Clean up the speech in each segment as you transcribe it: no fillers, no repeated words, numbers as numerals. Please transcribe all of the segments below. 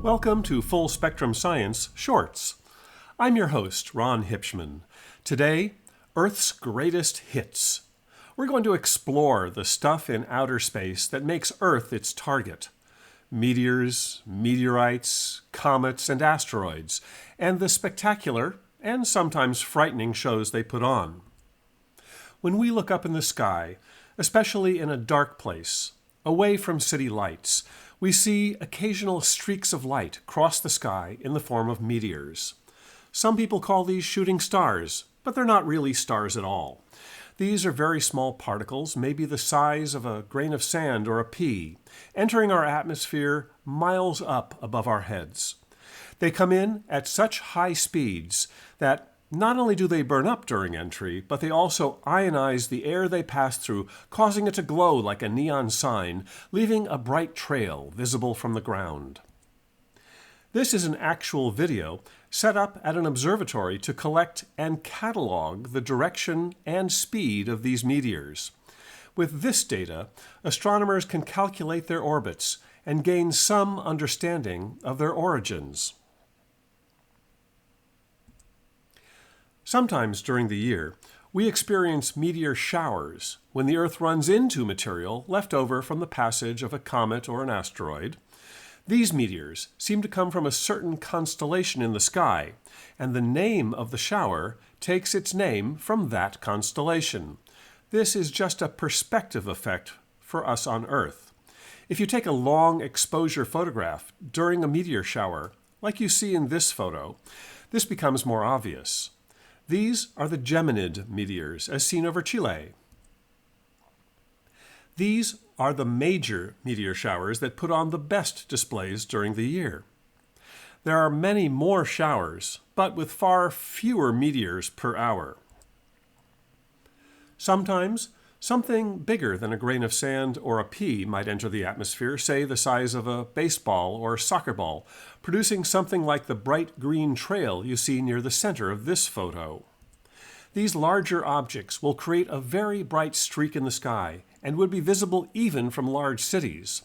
Welcome to Full Spectrum Science Shorts. I'm your host, Ron Hipschman. Today, Earth's greatest hits. We're going to explore the stuff in outer space that makes Earth its target. Meteors, meteorites, comets, and asteroids, and the spectacular and sometimes frightening shows they put on. When we look up in the sky, especially in a dark place, away from city lights, we see occasional streaks of light cross the sky in the form of meteors. Some people call these shooting stars, but they're not really stars at all. These are very small particles, maybe the size of a grain of sand or a pea, entering our atmosphere miles up above our heads. They come in at such high speeds that not only do they burn up during entry, but they also ionize the air they pass through, causing it to glow like a neon sign, leaving a bright trail visible from the ground. This is an actual video set up at an observatory to collect and catalog the direction and speed of these meteors. With this data, astronomers can calculate their orbits and gain some understanding of their origins. Sometimes during the year, we experience meteor showers when the Earth runs into material left over from the passage of a comet or an asteroid. These meteors seem to come from a certain constellation in the sky, and the name of the shower takes its name from that constellation. This is just a perspective effect for us on Earth. If you take a long exposure photograph during a meteor shower, like you see in this photo, this becomes more obvious. These are the Geminid meteors, as seen over Chile. These are the major meteor showers that put on the best displays during the year. There are many more showers, but with far fewer meteors per hour. Sometimes, something bigger than a grain of sand or a pea might enter the atmosphere, say the size of a baseball or soccer ball, producing something like the bright green trail you see near the center of this photo. These larger objects will create a very bright streak in the sky and would be visible even from large cities.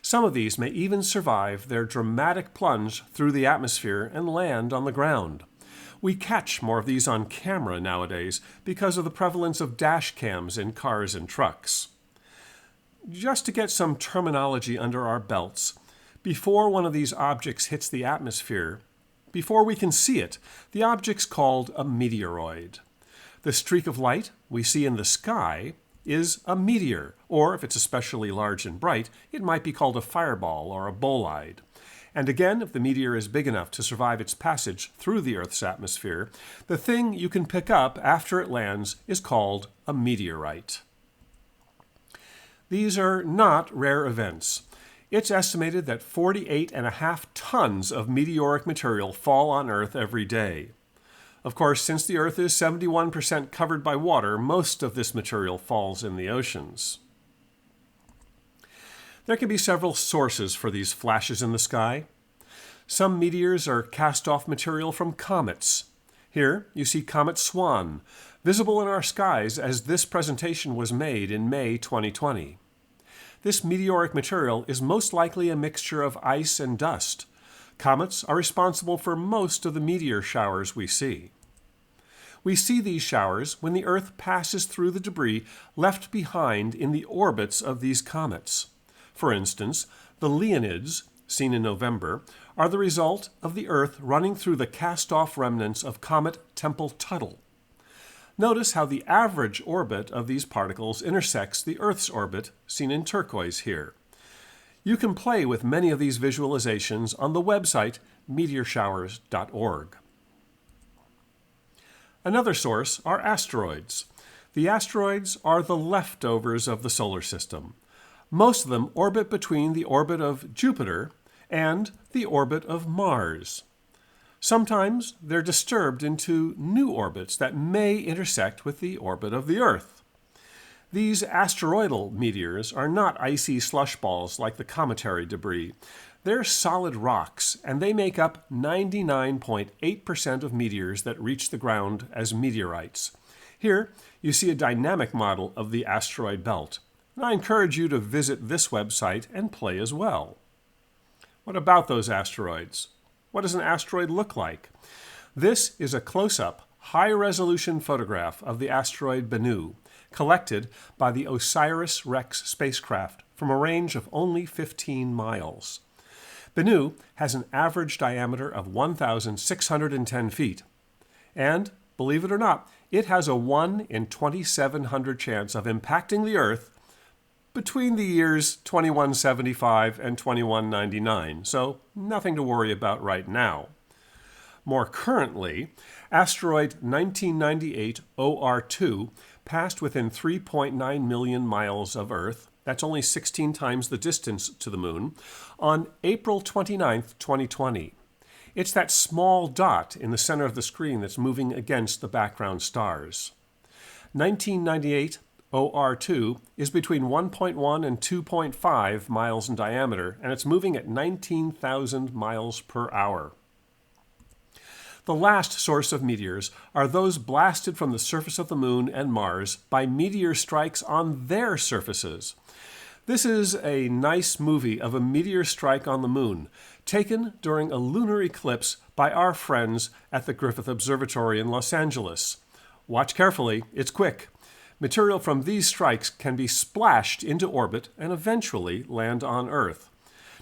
Some of these may even survive their dramatic plunge through the atmosphere and land on the ground. We catch more of these on camera nowadays because of the prevalence of dash cams in cars and trucks. Just to get some terminology under our belts, before one of these objects hits the atmosphere, before we can see it, the object's called a meteoroid. The streak of light we see in the sky is a meteor, or if it's especially large and bright, it might be called a fireball or a bolide. And again, if the meteor is big enough to survive its passage through the Earth's atmosphere, the thing you can pick up after it lands is called a meteorite. These are not rare events. It's estimated that 48.5 tons of meteoric material fall on Earth every day. Of course, since the Earth is 71% covered by water, most of this material falls in the oceans. There can be several sources for these flashes in the sky. Some meteors are cast-off material from comets. Here, you see Comet Swan, visible in our skies as this presentation was made in May 2020. This meteoric material is most likely a mixture of ice and dust. Comets are responsible for most of the meteor showers we see. We see these showers when the Earth passes through the debris left behind in the orbits of these comets. For instance, the Leonids, seen in November, are the result of the Earth running through the cast-off remnants of Comet Tempel-Tuttle. Notice how the average orbit of these particles intersects the Earth's orbit, seen in turquoise here. You can play with many of these visualizations on the website meteorshowers.org. Another source are asteroids. The asteroids are the leftovers of the solar system. Most of them orbit between the orbit of Jupiter and the orbit of Mars. Sometimes they're disturbed into new orbits that may intersect with the orbit of the Earth. These asteroidal meteors are not icy slush balls like the cometary debris. They're solid rocks, and they make up 99.8% of meteors that reach the ground as meteorites. Here, you see a dynamic model of the asteroid belt. and I encourage you to visit this website and play as well. What about those asteroids? What does an asteroid look like? This is a close-up, high-resolution photograph of the asteroid Bennu, collected by the OSIRIS-REx spacecraft from a range of only 15 miles. Bennu has an average diameter of 1,610 feet, and, believe it or not, it has a 1 in 2,700 chance of impacting the Earth between the years 2175 and 2199, so nothing to worry about right now. More currently, asteroid 1998 OR2 passed within 3.9 million miles of Earth, that's only 16 times the distance to the Moon, on April 29, 2020. It's that small dot in the center of the screen that's moving against the background stars. 1998 OR2 is between 1.1 and 2.5 miles in diameter, and it's moving at 19,000 miles per hour. The last source of meteors are those blasted from the surface of the Moon and Mars by meteor strikes on their surfaces. This is a nice movie of a meteor strike on the Moon, taken during a lunar eclipse by our friends at the Griffith Observatory in Los Angeles. Watch carefully, it's quick. Material from these strikes can be splashed into orbit and eventually land on Earth.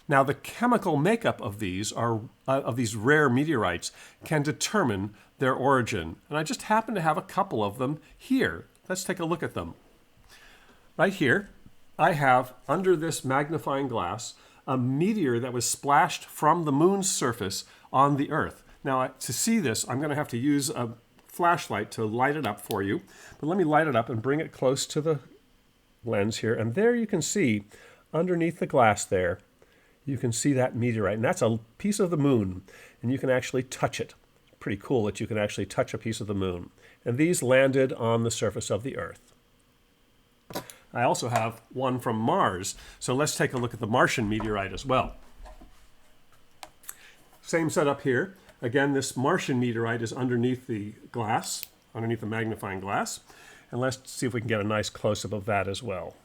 Now, the chemical makeup of these rare meteorites can determine their origin, and I just happen to have a couple of them here. Let's take a look at them. Right here, I have, under this magnifying glass, a meteor that was splashed from the Moon's surface on the Earth. Now, to see this, I'm going to have to use a flashlight to light it up for you. But let me light it up and bring it close to the lens here. And there you can see, underneath the glass there, you can see that meteorite. And that's a piece of the Moon, and you can actually touch it. Pretty cool that you can actually touch a piece of the Moon. And these landed on the surface of the Earth. I also have one from Mars, so let's take a look at the Martian meteorite as well. Same setup here. Again, this Martian meteorite is underneath the glass, underneath the magnifying glass. And let's see if we can get a nice close-up of that as well.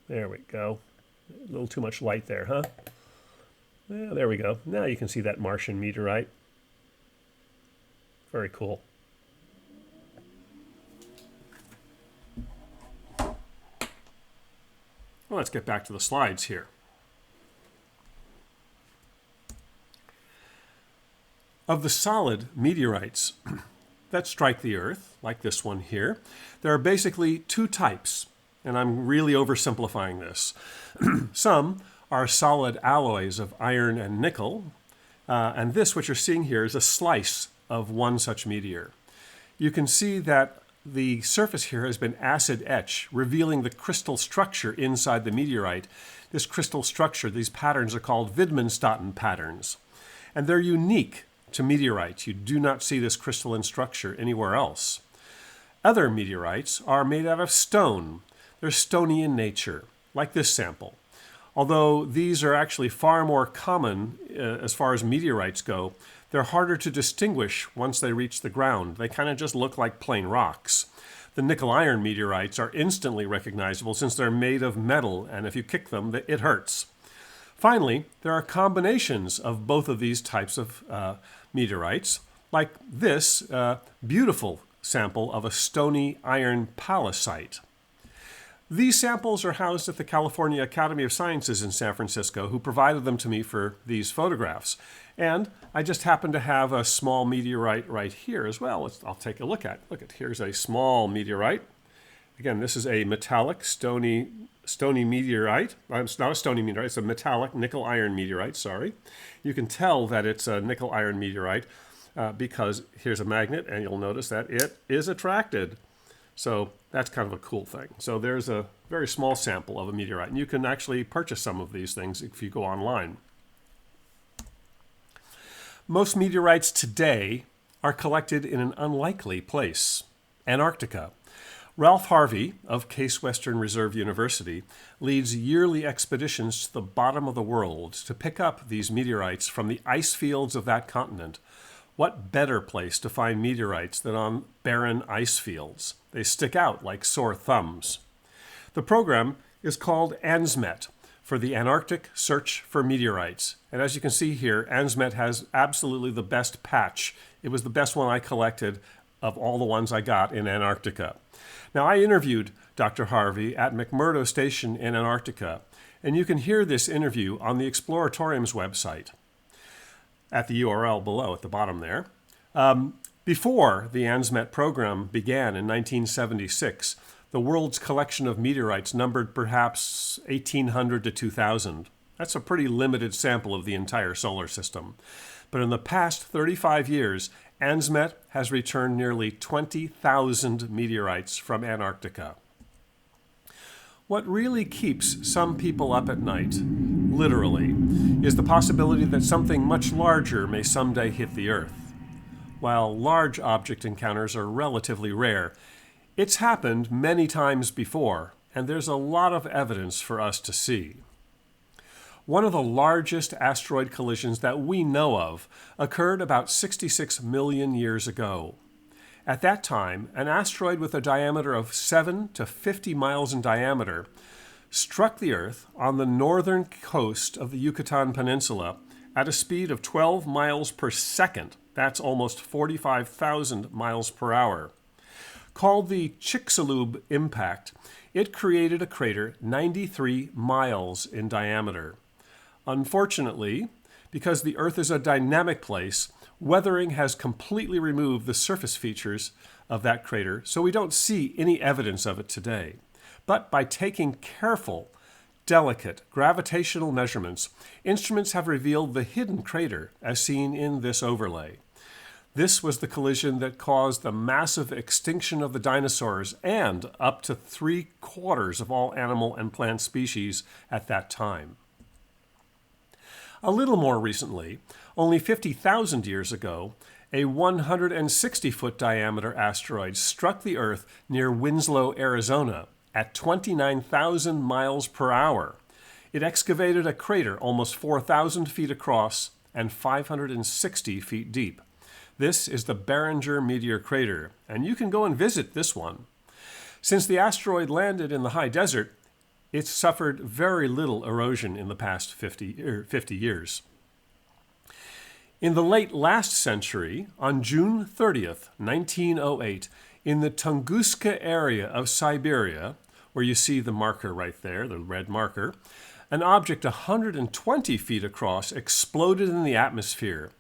There we go. A little too much light there, huh? Yeah, there we go. Now you can see that Martian meteorite. Very cool. Well, let's get back to the slides here. Of the solid meteorites that strike the Earth, like this one here, there are basically two types, and I'm really oversimplifying this. Some are solid alloys of iron and nickel, and this, what you're seeing here, is a slice of one such meteor. You can see that the surface here has been acid etched, revealing the crystal structure inside the meteorite. This crystal structure, these patterns are called Widmanstätten patterns, and they're unique to meteorites. You do not see this crystalline structure anywhere else. Other meteorites are made out of stone. They're stony in nature, like this sample. Although these are actually far more common as far as meteorites go, they're harder to distinguish once they reach the ground. They kind of just look like plain rocks. The nickel-iron meteorites are instantly recognizable since they're made of metal, and if you kick them, it hurts. Finally, there are combinations of both of these types of meteorites, like this beautiful sample of a stony iron palisite. These samples are housed at the California Academy of Sciences in San Francisco, who provided them to me for these photographs. And I just happen to have a small meteorite right here as well. I'll take a look at. Here's a small meteorite. Again, this is a metallic stony meteorite. It's not a stony meteorite, it's a metallic nickel-iron meteorite, sorry. You can tell that it's a nickel-iron meteorite because here's a magnet, and you'll notice that it is attracted. So that's kind of a cool thing. So there's a very small sample of a meteorite, and you can actually purchase some of these things if you go online. Most meteorites today are collected in an unlikely place, Antarctica. Ralph Harvey of Case Western Reserve University leads yearly expeditions to the bottom of the world to pick up these meteorites from the ice fields of that continent. What better place to find meteorites than on barren ice fields? They stick out like sore thumbs. The program is called ANSMET, for the Antarctic Search for Meteorites. And as you can see here, ANSMET has absolutely the best patch. It was the best one I collected of all the ones I got in Antarctica. Now, I interviewed Dr. Harvey at McMurdo Station in Antarctica, and you can hear this interview on the Exploratorium's website at the URL below at the bottom there. Before the ANSMET program began in 1976, the world's collection of meteorites numbered perhaps 1,800 to 2,000. That's a pretty limited sample of the entire solar system. But in the past 35 years, ANSMET has returned nearly 20,000 meteorites from Antarctica. What really keeps some people up at night, literally, is the possibility that something much larger may someday hit the Earth. While large object encounters are relatively rare, it's happened many times before, and there's a lot of evidence for us to see. One of the largest asteroid collisions that we know of occurred about 66 million years ago. At that time, an asteroid with a diameter of 7 to 50 miles in diameter struck the Earth on the northern coast of the Yucatan Peninsula at a speed of 12 miles per second. That's almost 45,000 miles per hour. Called the Chicxulub impact, it created a crater 93 miles in diameter. Unfortunately, because the Earth is a dynamic place, weathering has completely removed the surface features of that crater, so we don't see any evidence of it today. But by taking careful, delicate gravitational measurements, instruments have revealed the hidden crater as seen in this overlay. This was the collision that caused the massive extinction of the dinosaurs and up to 3/4 of all animal and plant species at that time. A little more recently, only 50,000 years ago, a 160-foot diameter asteroid struck the Earth near Winslow, Arizona, at 29,000 miles per hour. It excavated a crater almost 4,000 feet across and 560 feet deep. This is the Barringer Meteor Crater, and you can go and visit this one. Since the asteroid landed in the high desert, it's suffered very little erosion in the past 50 years. In the late last century, on June 30th, 1908, in the Tunguska area of Siberia, where you see the marker right there, the red marker, an object 120 feet across exploded in the atmosphere.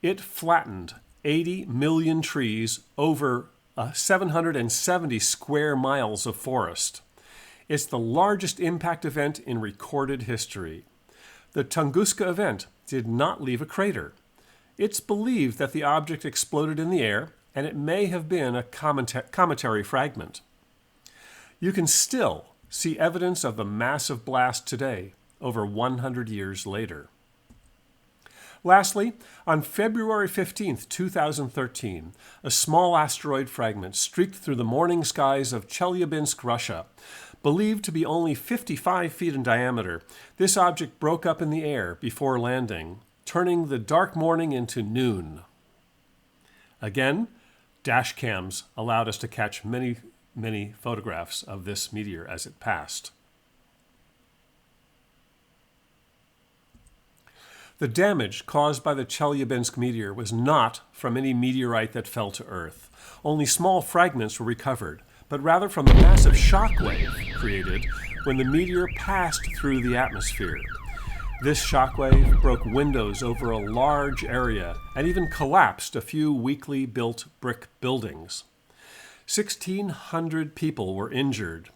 It flattened 80 million trees over 770 square miles of forest. It's the largest impact event in recorded history. The Tunguska event did not leave a crater. It's believed that the object exploded in the air, and it may have been a cometary fragment. You can still see evidence of the massive blast today, over 100 years later. Lastly, on February 15, 2013, a small asteroid fragment streaked through the morning skies of Chelyabinsk, Russia. Believed to be only 55 feet in diameter, this object broke up in the air before landing, turning the dark morning into noon. Again, dash cams allowed us to catch many photographs of this meteor as it passed. The damage caused by the Chelyabinsk meteor was not from any meteorite that fell to Earth. Only small fragments were recovered, but rather from the massive shock wave created when the meteor passed through the atmosphere. This shock wave broke windows over a large area and even collapsed a few weakly built brick buildings. 1,600 people were injured,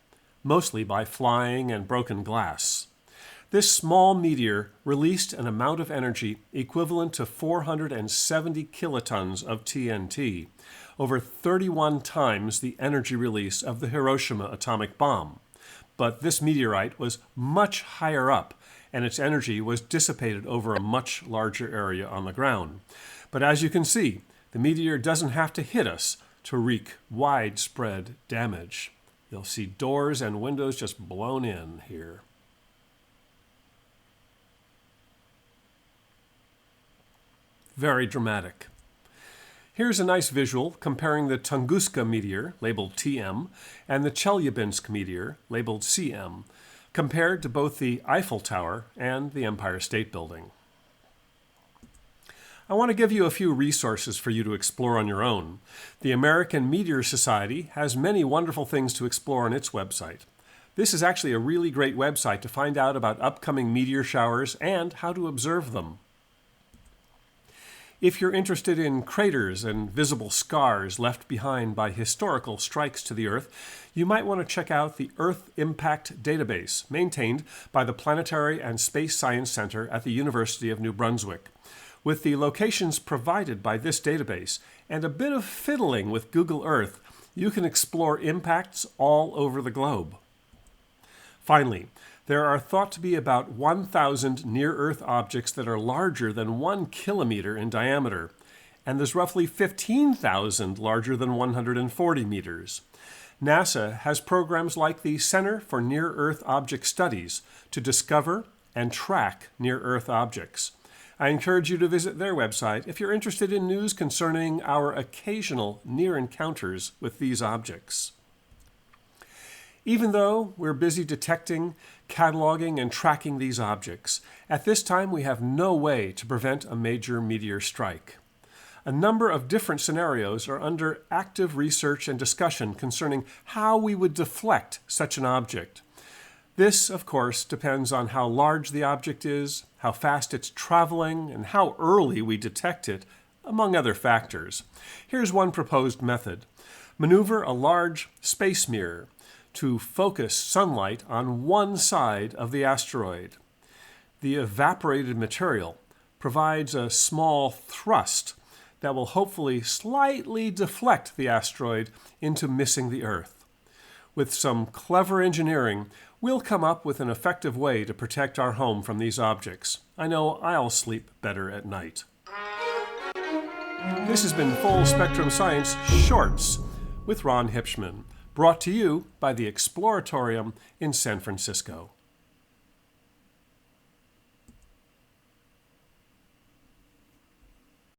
mostly by flying and broken glass. This small meteor released an amount of energy equivalent to 470 kilotons of TNT, over 31 times the energy release of the Hiroshima atomic bomb. But this meteorite was much higher up, and its energy was dissipated over a much larger area on the ground. But as you can see, the meteor doesn't have to hit us to wreak widespread damage. You'll see doors and windows just blown in here. Very dramatic. Here's a nice visual comparing the Tunguska meteor, labeled TM, and the Chelyabinsk meteor, labeled CM, compared to both the Eiffel Tower and the Empire State Building. I want to give you a few resources for you to explore on your own. The American Meteor Society has many wonderful things to explore on its website. This is actually a really great website to find out about upcoming meteor showers and how to observe them. If you're interested in craters and visible scars left behind by historical strikes to the Earth, you might want to check out the Earth Impact Database, maintained by the Planetary and Space Science Center at the University of New Brunswick. With the locations provided by this database and a bit of fiddling with Google Earth, you can explore impacts all over the globe. Finally, there are thought to be about 1,000 near-Earth objects that are larger than 1 kilometer in diameter, and there's roughly 15,000 larger than 140 meters. NASA has programs like the Center for Near-Earth Object Studies to discover and track near-Earth objects. I encourage you to visit their website if you're interested in news concerning our occasional near encounters with these objects. Even though we're busy detecting, cataloging, and tracking these objects, at this time we have no way to prevent a major meteor strike. A number of different scenarios are under active research and discussion concerning how we would deflect such an object. This, of course, depends on how large the object is, how fast it's traveling, and how early we detect it, among other factors. Here's one proposed method. Maneuver a large space mirror to focus sunlight on one side of the asteroid. The evaporated material provides a small thrust that will hopefully slightly deflect the asteroid into missing the Earth. With some clever engineering, we'll come up with an effective way to protect our home from these objects. I know I'll sleep better at night. This has been Full Spectrum Science Shorts with Ron Hipshman, brought to you by the Exploratorium in San Francisco.